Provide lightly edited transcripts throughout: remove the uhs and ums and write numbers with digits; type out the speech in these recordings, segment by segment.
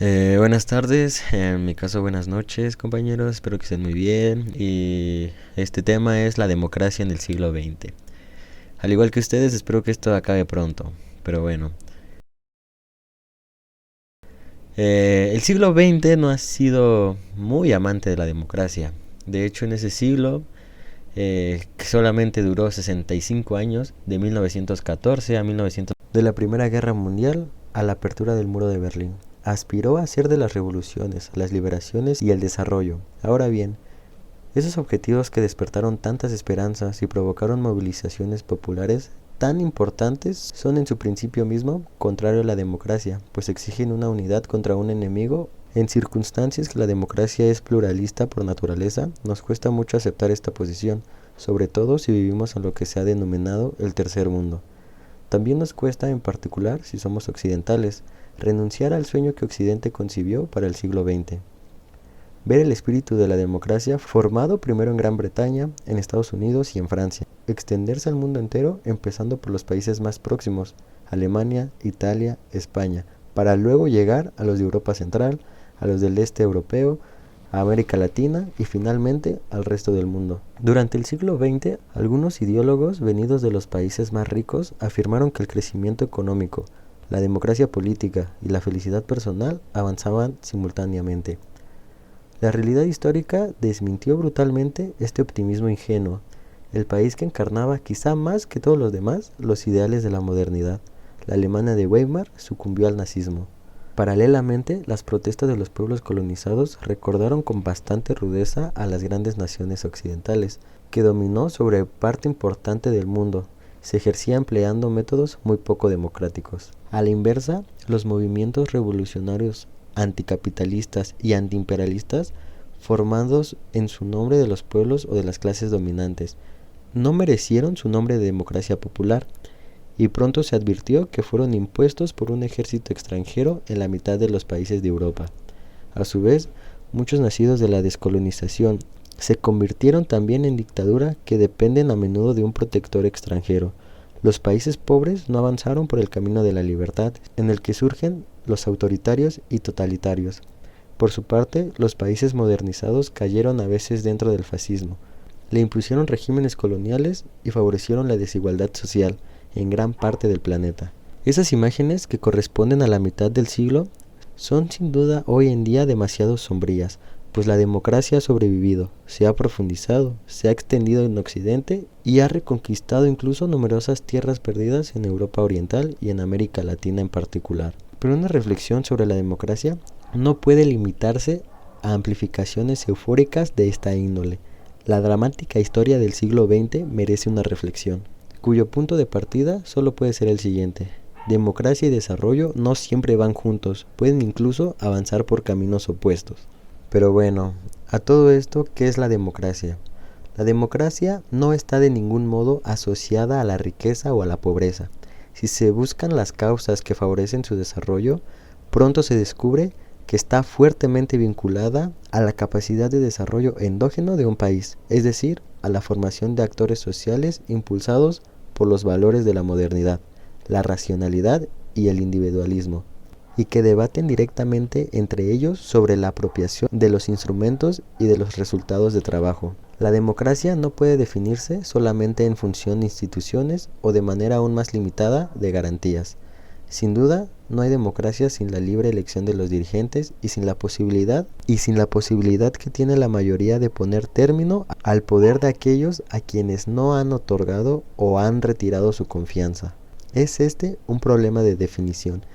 Buenas tardes, en mi caso buenas noches compañeros, espero que estén muy bien y este tema es la democracia en el siglo XX. Al igual que ustedes, espero que esto acabe pronto, pero bueno. El siglo XX no ha sido muy amante de la democracia. De hecho, en ese siglo, que solamente duró 65 años, de 1914 a 1900, de la Primera Guerra Mundial a la apertura del Muro de Berlín. Aspiró a ser de las revoluciones, las liberaciones y el desarrollo. Ahora bien, esos objetivos que despertaron tantas esperanzas y provocaron movilizaciones populares tan importantes son en su principio mismo contrario a la democracia, pues exigen una unidad contra un enemigo. En circunstancias que la democracia es pluralista por naturaleza, nos cuesta mucho aceptar esta posición, sobre todo si vivimos en lo que se ha denominado el tercer mundo. También nos cuesta, en particular, si somos occidentales, renunciar al sueño que Occidente concibió para el siglo XX. Ver el espíritu de la democracia formado primero en Gran Bretaña, en Estados Unidos y en Francia, extenderse al mundo entero empezando por los países más próximos, Alemania, Italia, España, para luego llegar a los de Europa Central, a los del este europeo, a América Latina y finalmente al resto del mundo. Durante el siglo XX, algunos ideólogos venidos de los países más ricos afirmaron que el crecimiento económico, la democracia política y la felicidad personal avanzaban simultáneamente. La realidad histórica desmintió brutalmente este optimismo ingenuo. El país que encarnaba, quizá más que todos los demás, los ideales de la modernidad, la Alemania de Weimar, sucumbió al nazismo. Paralelamente, las protestas de los pueblos colonizados recordaron con bastante rudeza a las grandes naciones occidentales, que dominó sobre parte importante del mundo. Se ejercía empleando métodos muy poco democráticos. A la inversa, los movimientos revolucionarios anticapitalistas y antiimperialistas formados en su nombre de los pueblos o de las clases dominantes no merecieron su nombre de democracia popular y pronto se advirtió que fueron impuestos por un ejército extranjero en la mitad de los países de Europa. A su vez, muchos nacidos de la descolonización se convirtieron también en dictadura que dependen a menudo de un protector extranjero. Los países pobres no avanzaron por el camino de la libertad, en el que surgen los autoritarios y totalitarios. Por su parte, los países modernizados cayeron a veces dentro del fascismo. Le impusieron regímenes coloniales y favorecieron la desigualdad social en gran parte del planeta. Esas imágenes, que corresponden a la mitad del siglo, son sin duda hoy en día demasiado sombrías, pues la democracia ha sobrevivido, se ha profundizado, se ha extendido en Occidente y ha reconquistado incluso numerosas tierras perdidas en Europa Oriental y en América Latina en particular. Pero una reflexión sobre la democracia no puede limitarse a amplificaciones eufóricas de esta índole. La dramática historia del siglo XX merece una reflexión, cuyo punto de partida solo puede ser el siguiente. Democracia y desarrollo no siempre van juntos, pueden incluso avanzar por caminos opuestos. Pero bueno, a todo esto, ¿qué es la democracia? La democracia no está de ningún modo asociada a la riqueza o a la pobreza. Si se buscan las causas que favorecen su desarrollo, pronto se descubre que está fuertemente vinculada a la capacidad de desarrollo endógeno de un país, es decir, a la formación de actores sociales impulsados por los valores de la modernidad, la racionalidad y el individualismo, y que debaten directamente entre ellos sobre la apropiación de los instrumentos y de los resultados de trabajo. La democracia no puede definirse solamente en función de instituciones o de manera aún más limitada de garantías. Sin duda, no hay democracia sin la libre elección de los dirigentes y sin la posibilidad que tiene la mayoría de poner término al poder de aquellos a quienes no han otorgado o han retirado su confianza. Es este un problema de definición,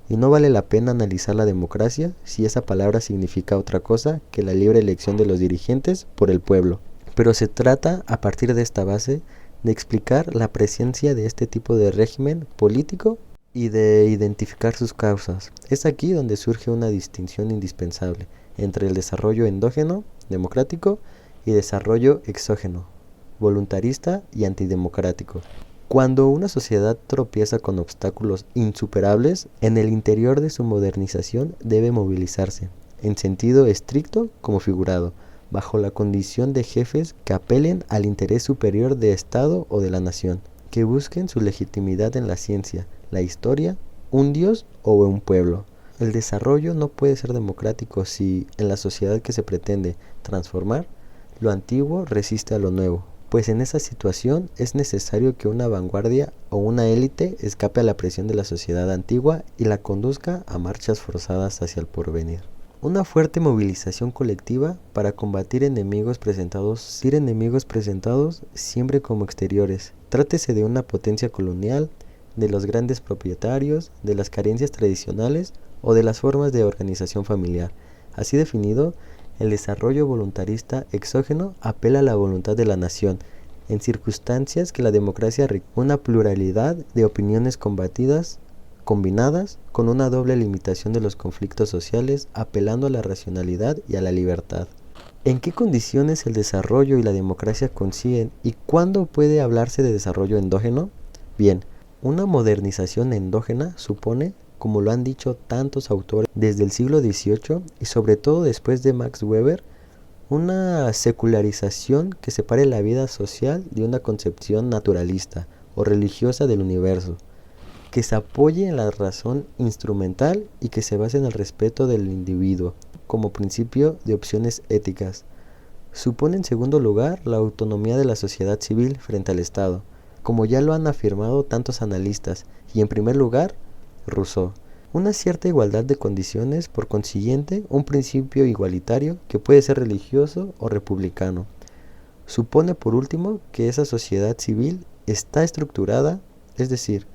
y no vale la pena analizar la democracia si esa palabra significa otra cosa que la libre elección de los dirigentes por el pueblo. Pero se trata, a partir de esta base, de explicar la presencia de este tipo de régimen político y de identificar sus causas. Es aquí donde surge una distinción indispensable entre el desarrollo endógeno, democrático, y desarrollo exógeno, voluntarista y antidemocrático. Cuando una sociedad tropieza con obstáculos insuperables, en el interior de su modernización debe movilizarse, en sentido estricto como figurado, bajo la condición de jefes que apelen al interés superior de Estado o de la nación, que busquen su legitimidad en la ciencia, la historia, un dios o un pueblo. el desarrollo no puede ser democrático si, en la sociedad que se pretende transformar, lo antiguo resiste a lo nuevo, pues en esa situación es necesario que una vanguardia o una élite escape a la presión de la sociedad antigua y la conduzca a marchas forzadas hacia el porvenir. Una fuerte movilización colectiva para combatir enemigos presentados siempre como exteriores. Trátese de una potencia colonial, de los grandes propietarios, de las carencias tradicionales o de las formas de organización familiar. Así definido, el desarrollo voluntarista exógeno apela a la voluntad de la nación, en circunstancias que la democracia requiere una pluralidad de opiniones combinadas con una doble limitación de los conflictos sociales, apelando a la racionalidad y a la libertad. ¿En qué condiciones el desarrollo y la democracia coinciden y cuándo puede hablarse de desarrollo endógeno? Bien, una modernización endógena supone, como lo han dicho tantos autores desde el siglo XVIII y sobre todo después de Max Weber, una secularización que separe la vida social de una concepción naturalista o religiosa del universo, que se apoye en la razón instrumental y que se base en el respeto del individuo como principio de opciones éticas. Supone en segundo lugar la autonomía de la sociedad civil frente al Estado, como ya lo han afirmado tantos analistas, y en primer lugar, Rousseau. Una cierta igualdad de condiciones, por consiguiente, un principio igualitario que puede ser religioso o republicano. Supone, por último, que esa sociedad civil está estructurada, es decir,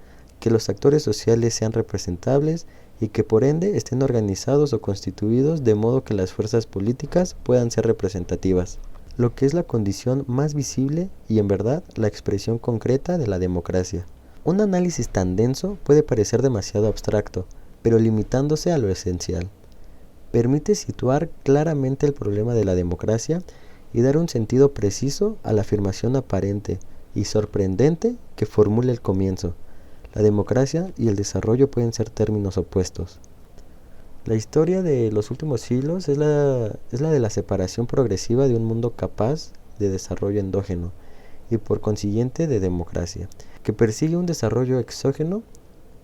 que los actores sociales sean representables y que por ende estén organizados o constituidos de modo que las fuerzas políticas puedan ser representativas, lo que es la condición más visible y en verdad la expresión concreta de la democracia. Un análisis tan denso puede parecer demasiado abstracto, pero limitándose a lo esencial. Permite situar claramente el problema de la democracia y dar un sentido preciso a la afirmación aparente y sorprendente que formula el comienzo. La democracia y el desarrollo pueden ser términos opuestos. La historia de los últimos siglos es la de la separación progresiva de un mundo capaz de desarrollo endógeno y por consiguiente de democracia, que persigue un desarrollo exógeno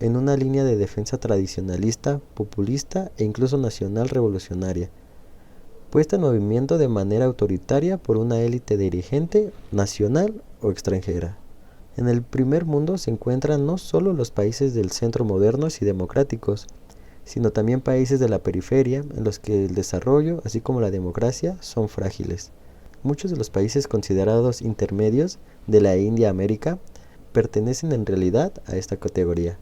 en una línea de defensa tradicionalista, populista e incluso nacional revolucionaria, puesta en movimiento de manera autoritaria por una élite dirigente nacional o extranjera. En el primer mundo se encuentran no solo los países del centro modernos y democráticos, sino también países de la periferia en los que el desarrollo, así como la democracia, son frágiles. Muchos de los países considerados intermedios de la India América pertenecen en realidad a esta categoría.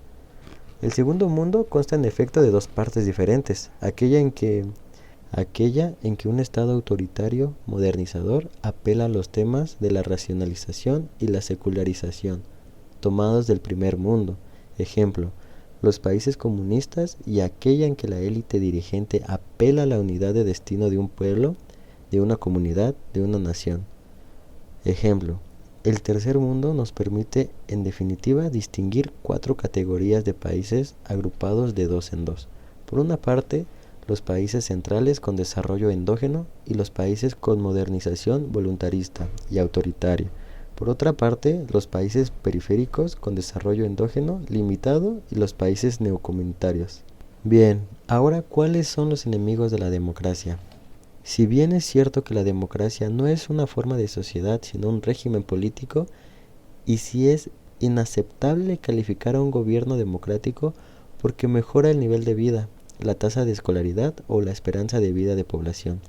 El segundo mundo consta en efecto de dos partes diferentes, aquella en que un Estado autoritario modernizador apela a los temas de la racionalización y la secularización, tomados del primer mundo, ejemplo, los países comunistas, y aquella en que la élite dirigente apela a la unidad de destino de un pueblo, de una comunidad, de una nación. Ejemplo, el tercer mundo nos permite, en definitiva, distinguir cuatro categorías de países agrupados de dos en dos. Por una parte, los países centrales con desarrollo endógeno y los países con modernización voluntarista y autoritaria. Por otra parte, los países periféricos con desarrollo endógeno limitado y los países neocomunitarios. Bien, ahora, ¿cuáles son los enemigos de la democracia? Si bien es cierto que la democracia no es una forma de sociedad sino un régimen político, y si es inaceptable calificar a un gobierno democrático porque mejora el nivel de vida, la tasa de escolaridad o la esperanza de vida de población.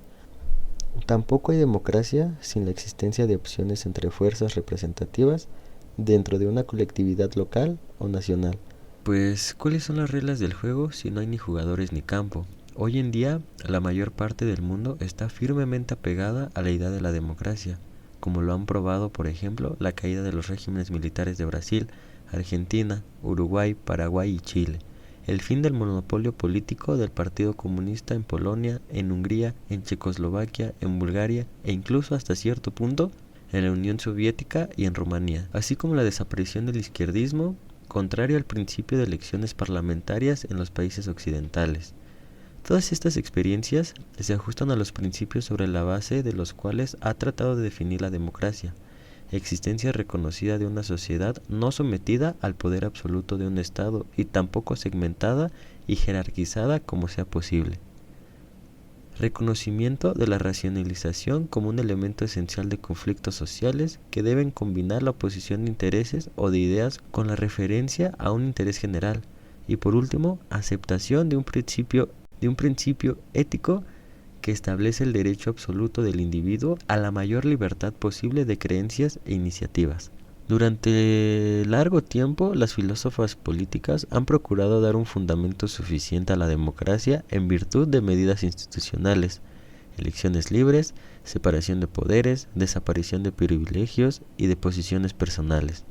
Tampoco hay democracia sin la existencia de opciones entre fuerzas representativas dentro de una colectividad local o nacional. Pues, ¿cuáles son las reglas del juego si no hay ni jugadores ni campo? Hoy en día, la mayor parte del mundo está firmemente apegada a la idea de la democracia, como lo han probado, por ejemplo, la caída de los regímenes militares de Brasil, Argentina, Uruguay, Paraguay y Chile. El fin del monopolio político del Partido Comunista en Polonia, en Hungría, en Checoslovaquia, en Bulgaria e incluso hasta cierto punto en la Unión Soviética y en Rumanía, así como la desaparición del izquierdismo, contrario al principio de elecciones parlamentarias en los países occidentales. Todas estas experiencias se ajustan a los principios sobre la base de los cuales ha tratado de definir la democracia. existencia reconocida de una sociedad no sometida al poder absoluto de un Estado y tampoco segmentada y jerarquizada como sea posible. Reconocimiento de la racionalización como un elemento esencial de conflictos sociales que deben combinar la oposición de intereses o de ideas con la referencia a un interés general. Y por último, aceptación de un principio ético que establece el derecho absoluto del individuo a la mayor libertad posible de creencias e iniciativas. Durante largo tiempo, las filósofas políticas han procurado dar un fundamento suficiente a la democracia en virtud de medidas institucionales, elecciones libres, separación de poderes, desaparición de privilegios y de posiciones personales.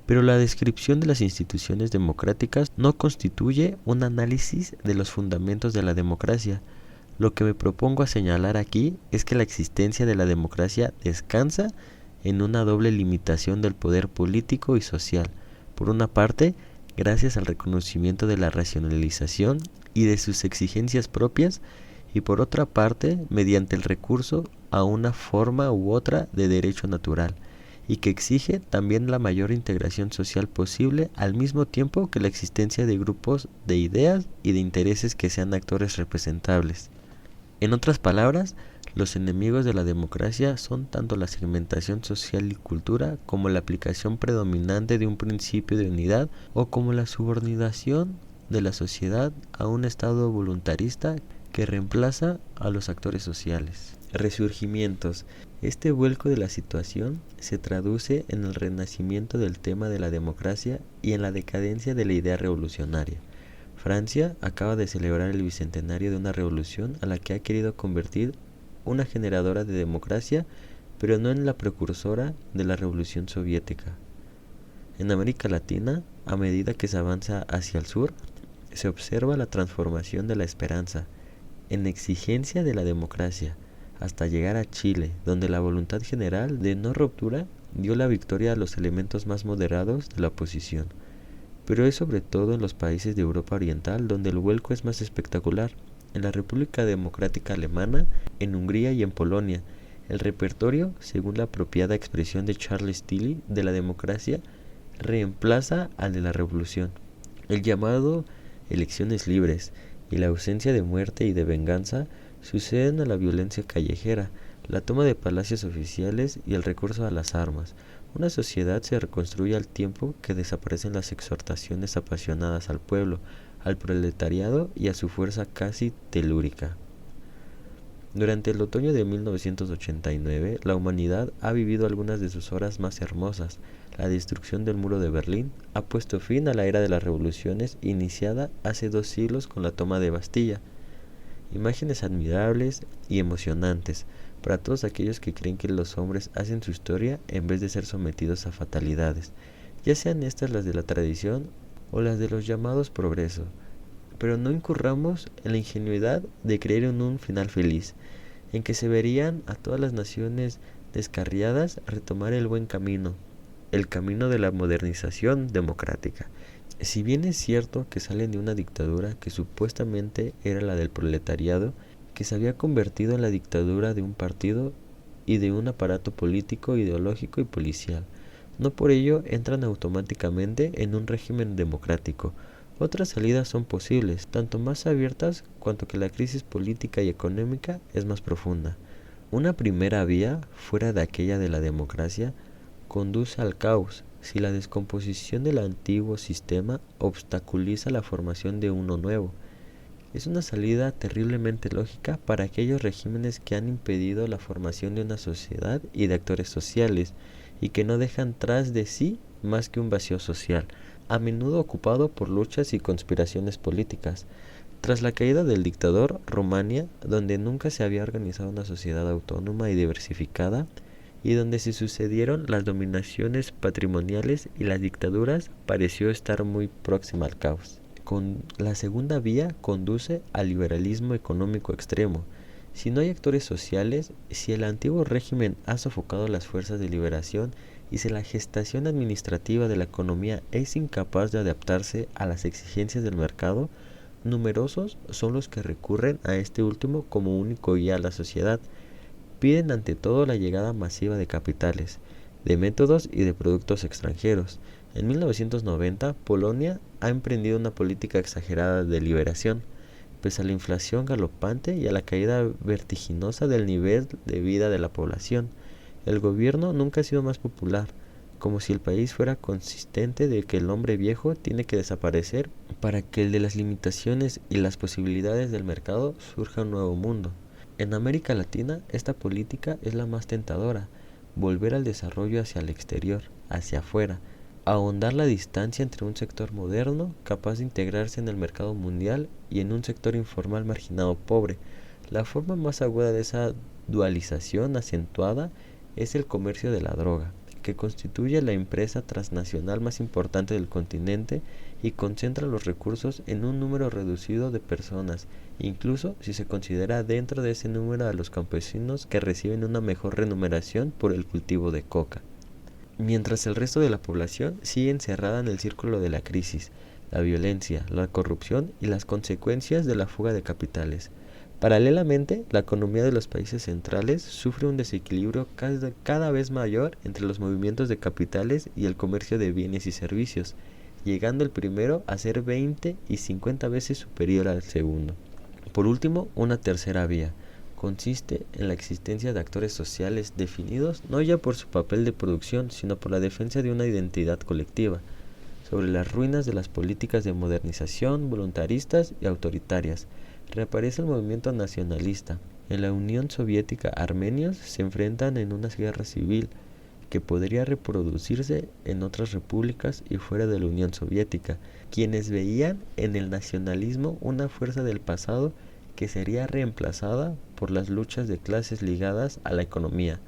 Pero la descripción de las instituciones democráticas no constituye un análisis de los fundamentos de la democracia. Lo que me propongo a señalar aquí es que la existencia de la democracia descansa en una doble limitación del poder político y social. Por una parte, gracias al reconocimiento de la racionalización y de sus exigencias propias, y por otra parte, mediante el recurso a una forma u otra de derecho natural, y que exige también la mayor integración social posible al mismo tiempo que la existencia de grupos de ideas y de intereses que sean actores representables. En otras palabras, los enemigos de la democracia son tanto la segmentación social y cultura como la aplicación predominante de un principio de unidad o como la subordinación de la sociedad a un estado voluntarista que reemplaza a los actores sociales. Resurgimientos. Este vuelco de la situación se traduce en el renacimiento del tema de la democracia y en la decadencia de la idea revolucionaria. Francia acaba de celebrar el bicentenario de una revolución a la que ha querido convertir una generadora de democracia, pero no en la precursora de la revolución soviética. En América Latina, a medida que se avanza hacia el sur, se observa la transformación de la esperanza en exigencia de la democracia, hasta llegar a Chile, donde la voluntad general de no ruptura dio la victoria a los elementos más moderados de la oposición. Pero es sobre todo en los países de Europa Oriental donde el vuelco es más espectacular. En la República Democrática Alemana, en Hungría y en Polonia, el repertorio, según la apropiada expresión de Charles Tilly, de la democracia, reemplaza al de la revolución. El llamado elecciones libres y la ausencia de muerte y de venganza suceden a la violencia callejera, la toma de palacios oficiales y el recurso a las armas. Una sociedad se reconstruye al tiempo que desaparecen las exhortaciones apasionadas al pueblo, al proletariado y a su fuerza casi telúrica. Durante el otoño de 1989, la humanidad ha vivido algunas de sus horas más hermosas. La destrucción del muro de Berlín ha puesto fin a la era de las revoluciones iniciada hace 2 siglos con la toma de Bastilla. Imágenes admirables y emocionantes para todos aquellos que creen que los hombres hacen su historia en vez de ser sometidos a fatalidades, ya sean estas las de la tradición o las de los llamados progreso. Pero no incurramos en la ingenuidad de creer en un final feliz, en que se verían a todas las naciones descarriadas retomar el buen camino, el camino de la modernización democrática. Si bien es cierto que salen de una dictadura que supuestamente era la del proletariado, que se había convertido en la dictadura de un partido y de un aparato político, ideológico y policial, no por ello entran automáticamente en un régimen democrático. Otras salidas son posibles, tanto más abiertas cuanto que la crisis política y económica es más profunda. Una primera vía, fuera de aquella de la democracia, conduce al caos, si la descomposición del antiguo sistema obstaculiza la formación de uno nuevo. Es una salida terriblemente lógica para aquellos regímenes que han impedido la formación de una sociedad y de actores sociales, y que no dejan tras de sí más que un vacío social, a menudo ocupado por luchas y conspiraciones políticas. Tras la caída del dictador, Rumania, donde nunca se había organizado una sociedad autónoma y diversificada, y donde se sucedieron las dominaciones patrimoniales y las dictaduras, pareció estar muy próxima al caos. Con la segunda vía conduce al liberalismo económico extremo. Si no hay actores sociales, si el antiguo régimen ha sofocado las fuerzas de liberación y si la gestación administrativa de la economía es incapaz de adaptarse a las exigencias del mercado, numerosos son los que recurren a este último como único guía a la sociedad. Piden ante todo la llegada masiva de capitales, de métodos y de productos extranjeros. En 1990, Polonia ha emprendido una política exagerada de liberación, pese a la inflación galopante y a la caída vertiginosa del nivel de vida de la población. El gobierno nunca ha sido más popular, como si el país fuera consistente de que el hombre viejo tiene que desaparecer para que el de las limitaciones y las posibilidades del mercado surja un nuevo mundo. En América Latina, esta política es la más tentadora: volver al desarrollo hacia el exterior, hacia afuera, ahondar la distancia entre un sector moderno capaz de integrarse en el mercado mundial y en un sector informal marginado pobre. La forma más aguda de esa dualización acentuada es el comercio de la droga, que constituye la empresa transnacional más importante del continente y concentra los recursos en un número reducido de personas, incluso si se considera dentro de ese número a los campesinos que reciben una mejor remuneración por el cultivo de coca, mientras el resto de la población sigue encerrada en el círculo de la crisis, la violencia, la corrupción y las consecuencias de la fuga de capitales. Paralelamente, la economía de los países centrales sufre un desequilibrio cada vez mayor entre los movimientos de capitales y el comercio de bienes y servicios, llegando el primero a ser 20 y 50 veces superior al segundo. Por último, una tercera vía consiste en la existencia de actores sociales definidos no ya por su papel de producción, sino por la defensa de una identidad colectiva, sobre las ruinas de las políticas de modernización voluntaristas y autoritarias. Reaparece el movimiento nacionalista. En la Unión Soviética, armenios se enfrentan en una guerra civil que podría reproducirse en otras repúblicas y fuera de la Unión Soviética, quienes veían en el nacionalismo una fuerza del pasado que sería reemplazada por las luchas de clases ligadas a la economía.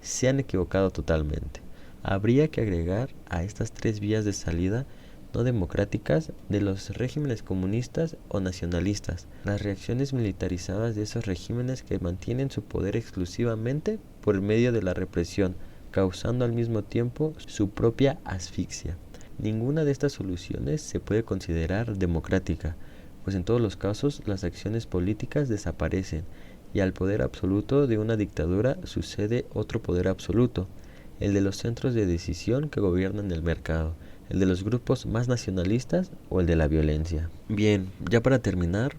Se han equivocado totalmente. Habría que agregar a estas tres vías de salida no democráticas de los regímenes comunistas o nacionalistas, las reacciones militarizadas de esos regímenes que mantienen su poder exclusivamente por medio de la represión, causando al mismo tiempo su propia asfixia. Ninguna de estas soluciones se puede considerar democrática, pues en todos los casos las acciones políticas desaparecen y al poder absoluto de una dictadura sucede otro poder absoluto, el de los centros de decisión que gobiernan el mercado, el de los grupos más nacionalistas o el de la violencia. Bien, ya para terminar,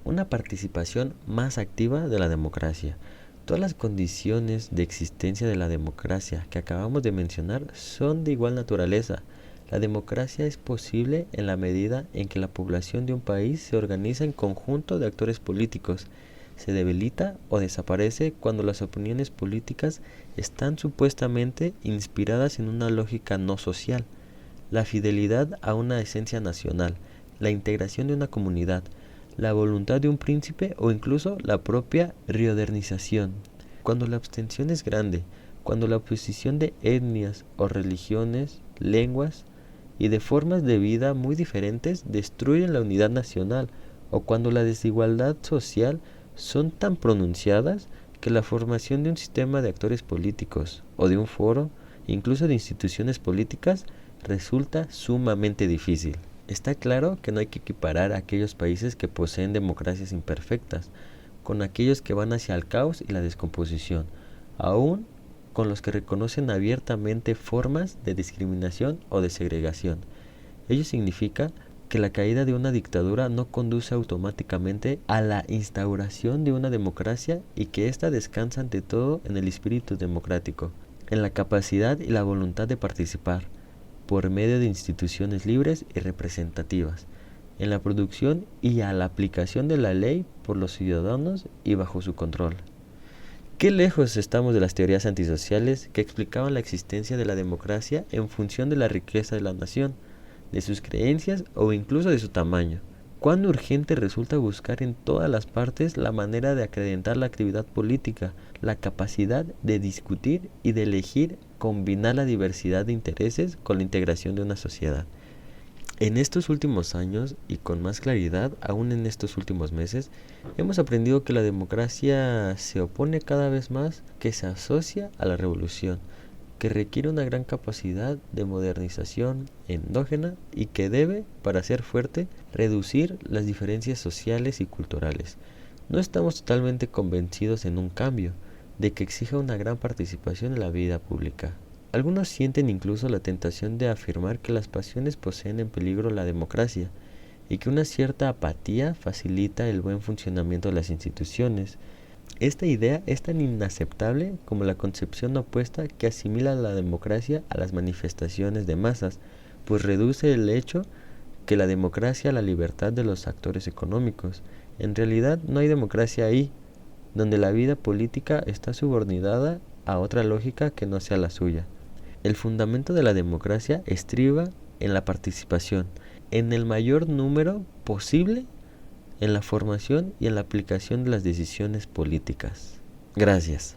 una participación más activa de la democracia. Todas las condiciones de existencia de la democracia que acabamos de mencionar son de igual naturaleza. La democracia es posible en la medida en que la población de un país se organiza en conjunto de actores políticos. Se debilita o desaparece cuando las opiniones políticas están supuestamente inspiradas en una lógica no social. La fidelidad a una esencia nacional, la integración de una comunidad, la voluntad de un príncipe o incluso la propia riodernización. Cuando la abstención es grande, cuando la oposición de etnias o religiones, lenguas y de formas de vida muy diferentes destruyen la unidad nacional, o cuando la desigualdad social son tan pronunciadas que la formación de un sistema de actores políticos o de un foro, incluso de instituciones políticas, resulta sumamente difícil. Está claro que no hay que equiparar a aquellos países que poseen democracias imperfectas con aquellos que van hacia el caos y la descomposición, aún con los que reconocen abiertamente formas de discriminación o de segregación. Ello significa que la caída de una dictadura no conduce automáticamente a la instauración de una democracia y que ésta descansa ante todo en el espíritu democrático, en la capacidad y la voluntad de participar, por medio de instituciones libres y representativas, en la producción y a la aplicación de la ley por los ciudadanos y bajo su control. Qué lejos estamos de las teorías antisociales que explicaban la existencia de la democracia en función de la riqueza de la nación, de sus creencias o incluso de su tamaño. Cuán urgente resulta buscar en todas las partes la manera de acrecentar la actividad política, la capacidad de discutir y de elegir, combinar la diversidad de intereses con la integración de una sociedad. En estos últimos años, y con más claridad aún en estos últimos meses, hemos aprendido que la democracia se opone cada vez más, que se asocia a la revolución, que requiere una gran capacidad de modernización endógena y que debe, para ser fuerte, reducir las diferencias sociales y culturales. No estamos totalmente convencidos en un cambio, de que exija una gran participación en la vida pública. Algunos sienten incluso la tentación de afirmar que las pasiones poseen en peligro la democracia y que una cierta apatía facilita el buen funcionamiento de las instituciones. Esta idea es tan inaceptable como la concepción opuesta que asimila la democracia a las manifestaciones de masas, pues reduce el hecho que la democracia a la libertad de los actores económicos. En realidad no hay democracia ahí, donde la vida política está subordinada a otra lógica que no sea la suya. El fundamento de la democracia estriba en la participación, en el mayor número posible, en la formación y en la aplicación de las decisiones políticas. Gracias.